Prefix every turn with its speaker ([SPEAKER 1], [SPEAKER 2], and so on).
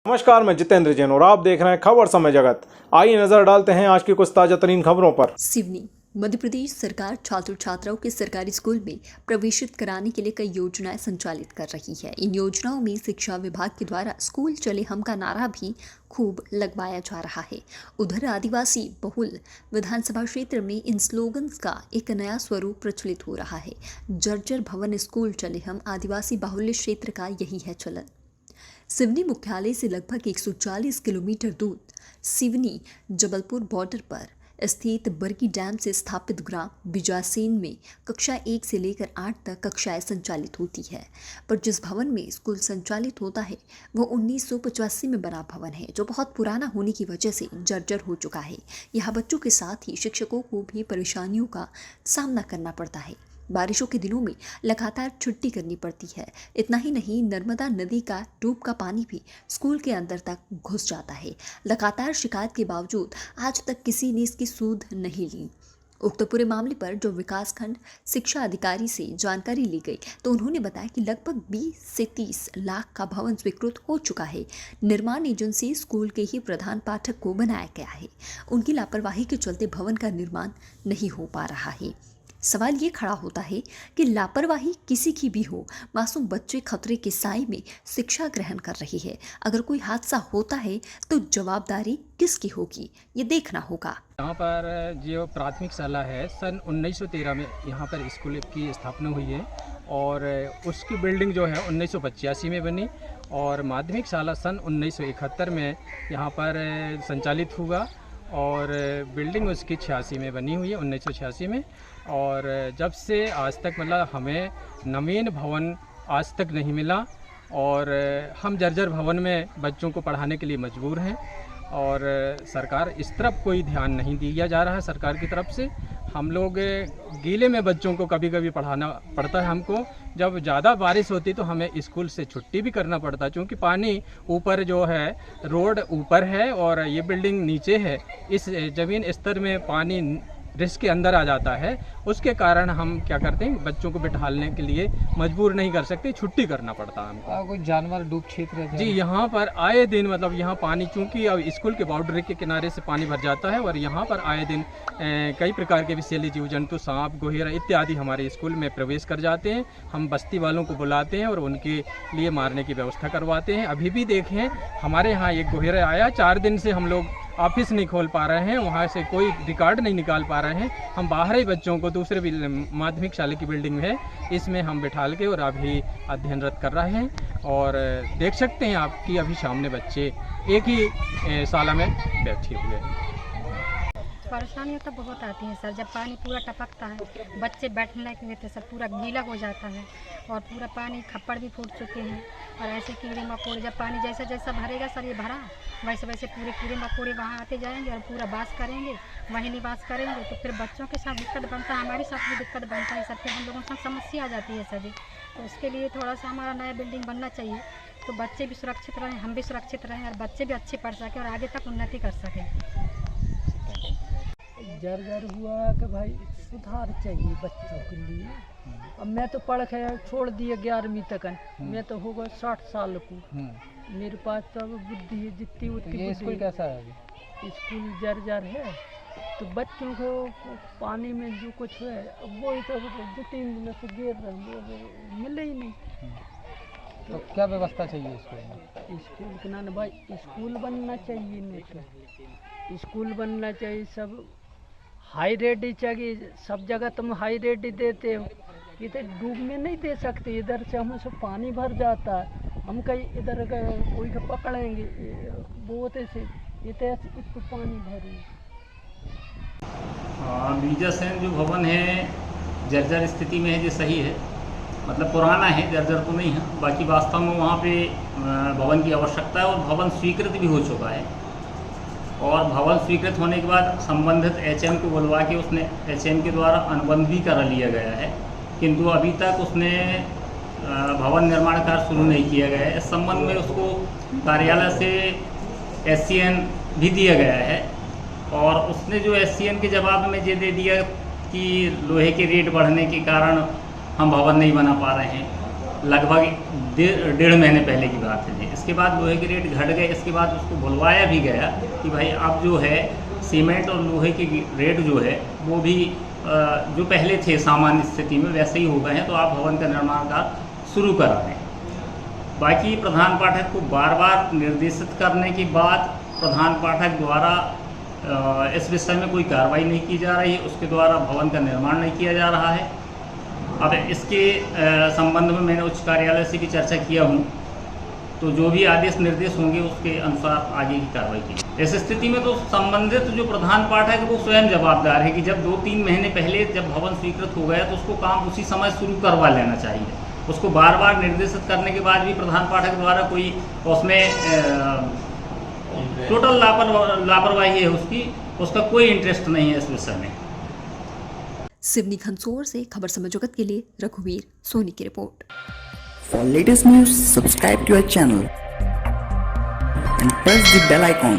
[SPEAKER 1] नमस्कार, मैं जितेंद्र जैन और आप देख रहे हैं खबर समय जगत। आइए नजर डालते हैं आज की कुछ ताजा तरीन खबरों पर।
[SPEAKER 2] सिवनी मध्य प्रदेश सरकार छात्र छात्राओं के सरकारी स्कूल में प्रवेशित कराने के लिए कई योजनाएं संचालित कर रही है। इन योजनाओं में शिक्षा विभाग के द्वारा स्कूल चले हम का नारा भी खूब लगवाया जा रहा है। उधर आदिवासी बहुल विधानसभा क्षेत्र में इन स्लोगन्स का एक नया स्वरूप प्रचलित हो रहा है। जर्जर भवन स्कूल चले हम आदिवासी बाहुल्य क्षेत्र का यही है चलन। सिवनी मुख्यालय से लगभग 140 किलोमीटर दूर सिवनी जबलपुर बॉर्डर पर स्थित बरगी डैम से स्थापित ग्राम बिजासेन में कक्षा 1 से लेकर 8 तक कक्षाएं संचालित होती है। पर जिस भवन में स्कूल संचालित होता है वह 1985 में बना भवन है, जो बहुत पुराना होने की वजह से जर्जर हो चुका है। यहाँ बच्चों के साथ ही शिक्षकों को भी परेशानियों का सामना करना पड़ता है। बारिशों के दिनों में लगातार छुट्टी करनी पड़ती है। इतना ही नहीं, नर्मदा नदी का ट्यूब का पानी भी स्कूल के अंदर तक घुस जाता है। लगातार शिकायत के बावजूद आज तक किसी ने इसकी सूद नहीं ली। उक्त पूरे मामले पर जो विकासखंड शिक्षा अधिकारी से जानकारी ली गई तो उन्होंने बताया कि लगभग 20 से 30 लाख का भवन स्वीकृत हो चुका है। निर्माण एजेंसी स्कूल के ही प्रधान पाठक को बनाया गया है। उनकी लापरवाही के चलते भवन का निर्माण नहीं हो पा रहा है। सवाल ये खड़ा होता है कि लापरवाही किसी की भी हो, मासूम बच्चे खतरे के साए में शिक्षा ग्रहण कर रही है। अगर कोई हादसा होता है तो जवाबदारी किसकी होगी, ये देखना होगा।
[SPEAKER 3] यहाँ पर जो प्राथमिक शाला है सन 1913 में यहाँ पर स्कूल की स्थापना हुई है और उसकी बिल्डिंग जो है 1985 में बनी और माध्यमिक शाला सन 1971 में यहाँ पर संचालित हुआ और बिल्डिंग उसकी 86 में बनी हुई है, 1986 में। और जब से आज तक मतलब हमें नवीन भवन आज तक नहीं मिला और हम जर्जर भवन में बच्चों को पढ़ाने के लिए मजबूर हैं और सरकार इस तरफ कोई ध्यान नहीं दिया जा रहा है। सरकार की तरफ से हम लोग गीले में बच्चों को कभी कभी पढ़ाना पड़ता है। हमको जब ज़्यादा बारिश होती तो हमें स्कूल से छुट्टी भी करना पड़ता है, क्योंकि पानी ऊपर जो है, रोड ऊपर है और ये बिल्डिंग नीचे है। इस ज़मीन स्तर में पानी रिस्क के अंदर आ जाता है, उसके कारण हम क्या करते हैं, बच्चों को बिठाने के लिए मजबूर नहीं कर सकते, छुट्टी करना पड़ता है हमको।
[SPEAKER 4] कोई जानवर डूब क्षेत्र है
[SPEAKER 3] जी, यहाँ पर आए दिन मतलब यहाँ पानी, चूँकि अब स्कूल के बाउंड्री के किनारे से पानी भर जाता है और यहाँ पर आए दिन कई प्रकार के विषैले जीव जंतु, सांप, गोहेरा इत्यादि हमारे स्कूल में प्रवेश कर जाते हैं। हम बस्ती वालों को बुलाते हैं और उनके लिए मारने की व्यवस्था करवाते हैं। अभी भी देखें, हमारे यहाँ एक गोहेरा आया, 4 दिन से हम लोग ऑफिस नहीं खोल पा रहे हैं, वहाँ से कोई रिकॉर्ड नहीं निकाल पा रहे हैं। हम बाहर ही बच्चों को दूसरे माध्यमिक शाला की बिल्डिंग है, इसमें हम बिठाल के और अभी अध्ययनरत कर रहे हैं। और देख सकते हैं आप कि अभी सामने बच्चे एक ही शाला में बैठे हुए हैं।
[SPEAKER 5] परेशानियाँ तो बहुत आती हैं सर। जब पानी पूरा टपकता है, बच्चे बैठने के लिए तो सब पूरा गीला हो जाता है और पूरा पानी खप्पड़ भी फूट चुके हैं और ऐसे कीड़े मकोड़े, जब पानी जैसा जैसा भरेगा सर, ये भरा वैसे वैसे पूरे कीड़े मकोड़े वहाँ आते जाएंगे और पूरा बास करेंगे, वहीं निवास करेंगे। तो फिर बच्चों के साथ दिक्कत बनता है, हमारे साथ भी दिक्कत बनता है सर। फिर हम लोगों के साथ समस्या आ जाती है सर जी। तो उसके लिए थोड़ा सा हमारा नया बिल्डिंग बनना चाहिए, तो बच्चे भी सुरक्षित रहें, हम भी सुरक्षित रहें और बच्चे भी अच्छे पढ़ सकें और आगे तक उन्नति कर सकें।
[SPEAKER 4] जर्जर हुआ कि भाई सुधार चाहिए बच्चों के लिए। अब मैं तो पढ़ के छोड़ दिए 11वीं तक, मैं तो हो गया 60 साल को। मेरे पास तो अब बुद्धि है जितनी उतनी।
[SPEAKER 3] ये स्कूल कैसा है अभी?
[SPEAKER 4] स्कूल जर्जर है तो बच्चों को पानी में जो कुछ है वो ही तो 2-3 दिन से गिर रहे, मिले ही नहीं।
[SPEAKER 3] तो क्या व्यवस्था चाहिए स्कूल में?
[SPEAKER 4] स्कूल के नाम भाई स्कूल बनना चाहिए, नहीं तो स्कूल बनना चाहिए। सब हाई रेट ही चाहिए, सब जगह तुम हाई रेट ही देते हो, ये तो डूब में नहीं दे सकते। इधर से हम सब पानी भर जाता है, हम कहीं इधर कोई को पकड़ेंगे बोते से, ये तो इतना पानी भरे।
[SPEAKER 6] हाँ, बिजासेन जो भवन है जर्जर स्थिति में है, जो सही है, मतलब पुराना है, जर्जर तो नहीं है। बाकी वास्तव में वहाँ पे भवन की आवश्यकता है और भवन स्वीकृत भी हो चुका है। और भवन स्वीकृत होने के बाद संबंधित एचएम को बुलवा के उसने एचएम के द्वारा अनुबंध भी करा लिया गया है, किंतु अभी तक उसने भवन निर्माण कार्य शुरू नहीं किया गया है। इस संबंध में उसको कार्यालय से एससीएन भी दिया गया है और उसने जो एससीएन के जवाब में ये दे दिया कि लोहे के रेट बढ़ने के कारण हम भवन नहीं बना पा रहे हैं। लगभग 1.5 महीने पहले की बात है जी। इसके बाद लोहे के रेट घट गए। इसके बाद उसको बुलवाया भी गया कि भाई अब जो है सीमेंट और लोहे के रेट जो है वो भी जो पहले थे सामान्य स्थिति में वैसे ही हो गए हैं, तो आप भवन का निर्माण कार्य शुरू करा दें। बाकी प्रधान पाठक को बार बार निर्देशित करने के बाद प्रधान पाठक द्वारा इस विषय में कोई कार्रवाई नहीं की जा रही है, उसके द्वारा भवन का निर्माण नहीं किया जा रहा है। अब इसके संबंध में मैंने उच्च कार्यालय से भी चर्चा किया हूँ, तो जो भी आदेश निर्देश होंगे उसके अनुसार आगे की कार्रवाई की। इस स्थिति में तो संबंधित जो प्रधान पाठक है वो स्वयं जवाबदार है कि जब 2-3 महीने पहले जब भवन स्वीकृत हो गया तो उसको काम उसी समय शुरू करवा लेना चाहिए। उसको बार बार निर्देशित करने के बाद भी प्रधान पाठक द्वारा कोई उसमें टोटल लापरवाही है उसका कोई इंटरेस्ट नहीं है इस विषय में।
[SPEAKER 2] सिवनी घनसोर से खबर समय जगत के लिए रघुवीर सोनी की report.
[SPEAKER 7] For latest news, subscribe to our channel and press the bell icon.